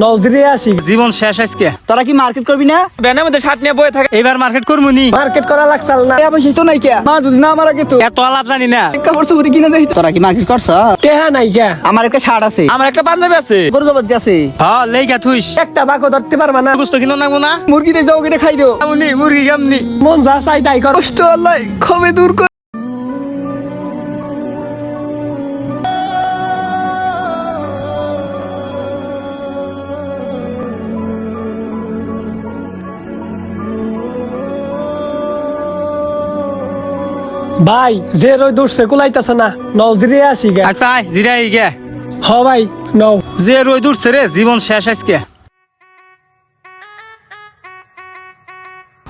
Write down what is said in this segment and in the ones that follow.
নজরে আসি। জীবন শেষ আজকে। তোরা কি মার্কেট করবি না? ব্যানের মধ্যে শার্ট নিয়ে বয়ে থাকে। এবার মার্কেট করবো নি? মার্কেট করা লাগছাল না। পয়সা তো নাই কে? মা যদি না আমার আগে তো এত আলাপ জানি না। কাপড় চোপড় কিনে দেই। তোরা কি মার্কেট করছ? টেহা নাই কে? আমার একটা শার্ট আছে, আমার একটা পাঞ্জাবি আছে। গরু জবরদস্তি আছে। হ্যাঁ লেগা থুইস। একটা বাকো ধরতে পারবা না। গোস্ত কিনো নাগবো না? মুরগিতে যাও কেটে খাই দিও। আমনি মুরগি আমনি। মন যা চাই তাই কর। কষ্ট আল্লাহ কবে দূর কর। ভাই যে রই দূরছে কুলাইতাছে না, নজরে আসি গে। আচ্ছা জিরাই গে। হ ভাই নও। যে রোদ উঠছে রে, জীবন শেষ আজকে।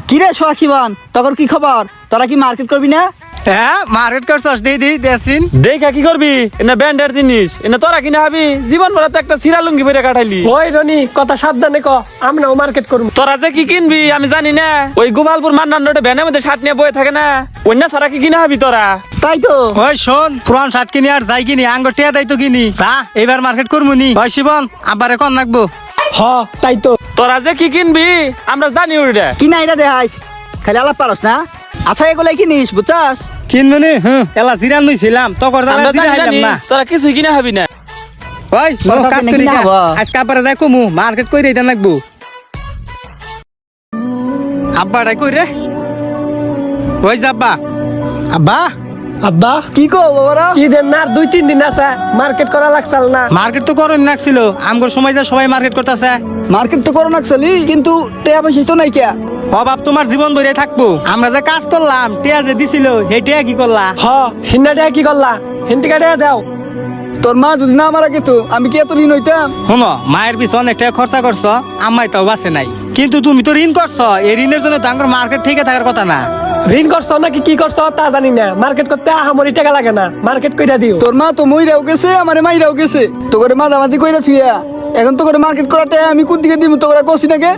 কি রে সোয়াক্ষীবন, তোর কি খবর? তোরা কি মার্কেট করবি না? হ্যাঁ মার্কেট করছস? দেসিন। দেখা কি করবি? এনে ব্যান্ডের জিনিস এনে তোরা কিনা হাবি। জীবন ভরা তো একটা সিরা লুঙ্গি পরে কাটাইলি। ওই রনি কথা সাবধানে ক, আমরাও মার্কেট করব। তোরা যে কি কিনবি আমি জানি না। ওই গোপালপুর মান্নান রোডে ব্যানের মধ্যে শার্ট নিয়ে বয়ে থাকে না, অন্য সারা কি কিনা হাবি তোরা? তাই তো। ওই শোন, পুরান শার্ট কিনি আর যাই কিনি, আঙ্গ টিয়া দাই তো কিনি। যা এবার মার্কেট করবো নি? ওই শিবন আবারে কন নাকবো। হ তাই তো। তোরা যে কি কিনবি আমরা জানি ওইটা। কি না এটা দেখাইস, খালি আলাপ পারস না। আচ্ছা এগুলাই কিনিস বুঝছস? কিনবো নি? এলা জিরান নইছিলাম তো করদা আমরা জিরা জানি হাইলাম না। তোরা কিছুই কিনা হাবি না। ওই তোরা কাজ কিনে করি কিনা না। হবো। আজকে আবারে যাই কমু, মার্কেট কইরে এটা নাকবো। আব্বাটাই কই রে? ওই যাব্বা। আব্বা আব্বা কি কো বাবারা? ঈদের না আর 2-3 দিন আছে, মার্কেট করা লাগছাল না। মার্কেট তো করুন নাকছিল, আমগর সময় যা সবাই মার্কেট করতেছে। মার্কেট তো করো নাকছালি, কিন্তু টাকা পয়সা তো নাই কে? অভাব তোমার জীবন ধরে থাকবো। আমরা যে কাজ করলাম, টিয়া যে দিছিল, হে টিয়া কি করলা? হ হিন্নাটা কি করলা? হিন্দি কাটে দাও। তোর মা যদি না আমার আগে তো আমি কি এত ঋণ হইতাম? শোনো, মায়ের পিছনে অনেক টাকা খরচা করছো, আম্মাই তাও বাঁচে নাই। কিন্তু তুমি তো ঋণ করছো, এই ঋণের জন্য তো আমার মার্কেট ঠিক থাকার কথা না। ঋণ করছো নাকি কি করছো তা জানি না, মার্কেট করতে আহামরি টাকা লাগে না, মার্কেট কইরা দিও। তোর মা তো মইরাও গেছে, আমারে মাইরাও গেছে। তো করে মাঝামাঝি কইরা থুইয়া এখন তো করে মার্কেট করাতে আমি কোন দিকে দিব? তো করে কষি নাকি?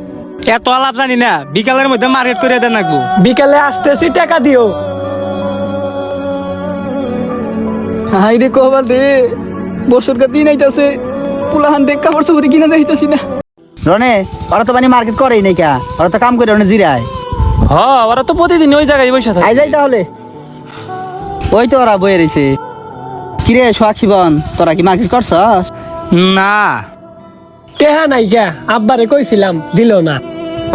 এত আলাপ জানি না, বিকালের মধ্যে মার্কেট করে দেন নাকবো। বিকেলে আসতেছি, টাকা দিও। হাই রে কবাল রে, বছরকার দিন আইতাছে, পুলাহান দেখ কাপড় চোপড় কিনা যাইতাছি না। রনে ওরা তো মানে মার্কেট করেই নাই কা, ওরা তো কাম করে রনে জিরায়। হ ওরা তো প্রতিদিন ওই জায়গায় বসে থাকে। আই যাই তাহলে। ওই তো ওরা বয়ে রয়েছে। কিরে সোয়াক্ষীবন, তোরা কি মার্কেট করছস? না টেহা নাই কে? আব্বারে কইছিলাম দিল না।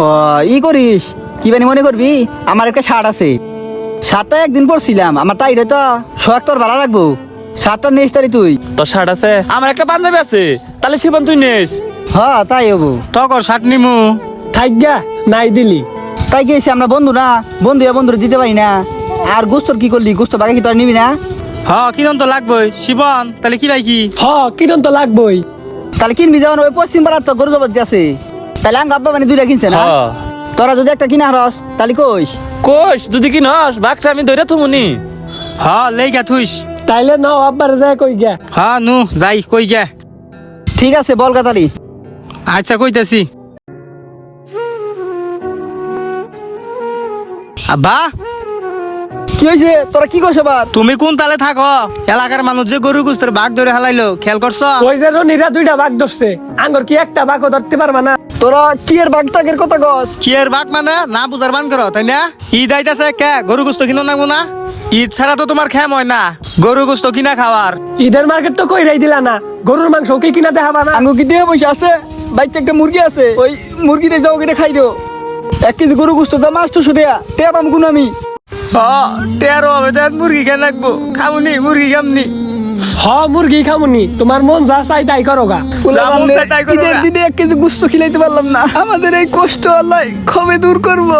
ও ই করিস কি বানি মনে করবি? আমার একটা শার্ট আছে, শার্টটা একদিন পরছিলাম, আমার তাই রে তো সোয়াক তোর ভালো লাগবো। শার্টটা নেস তারি তুই? তোর শার্ট আছে, আমার একটা পাঞ্জাবি আছে, তাহলে শিবন তুই নেস। হ্যাঁ তাই হবো। তকর শার্ট নিমু। থাক গা, নাই দিলি। তাই কি হয়েছে, আমরা বন্ধু না, বন্ধুরা দিতে পারি না। আর গোস্তর কি করলি? গোস্ত বাকি কি তোর নিবি না? কিরম তো লাগবই শিবন, তাহলে কি ভাই কি? হ কিরণ তো লাগবই। তাহলে কিনবি যেমন ওই পশ্চিম পাড়ার তো গরু জবরদস্তি আছে, তাহলে আঙ্গ আব্বা মানে দুইটা কিনছে না? হ্যাঁ। তোরা যদি একটা কিনা হরস তাহলে কইস। কোষ যদি কি নস বাঘটা আমি ধরে থুমুনি। লেগা থুইস। তাইলে নাও, আব্বারে যায় কই গে। নু যাই কই গে। ঠিক আছে বল গাতালি। আচ্ছা কইতাছি। আব্বা কি হয়েছে, তোরা কি কইস আবার? তুমি কোন তালে থাকো? এলাকার মানুষ যে গরু গুস্তের বাঘ ধরে হালাইলো, খেয়াল করছো? ওই যে রনিরা 2টা বাঘ ধরছে, আঙ্গর কি একটা বাঘও ধরতে পারবা না? তোরা কি এর বাঘ টাগের কথা কস? কি এর বাঘ মানে না বুঝার বান করো, তাই না? ঈদ আইতাছে, কে গরু গুস্ত কিনো নাগবো না? ঈদ ছাড়া তো তোমার খেম হয় না গরু গুস্ত কিনা খাওয়ার। ঈদের মার্কেট তো কইরাই দিলা না, গরুর মাংস কি কিনা দেখাবা না? আঙ্গু কি দিয়ে পয়সা আছে? বাইতে একটা মুরগি আছে, ওই মুরগিটা যাও কেটে খাই দিও। 1 কেজি গরু গোস্ত দাম 800 টাকা, টেয়া পাম কোন আমি? তেরো হবে দেন, মুরগি কেন রাখবো? খামুনি মুরগি খামনি। হ মুরগি খামুনি, তোমার মন যা চাই তাই করো গা। মন চায় তাই করো গা। ঈদের দিনে 1 কেজি গোস্ত খিলাইতে পারলাম না, আমাদের এই কষ্ট আল্লাহ কবে দূর করবো?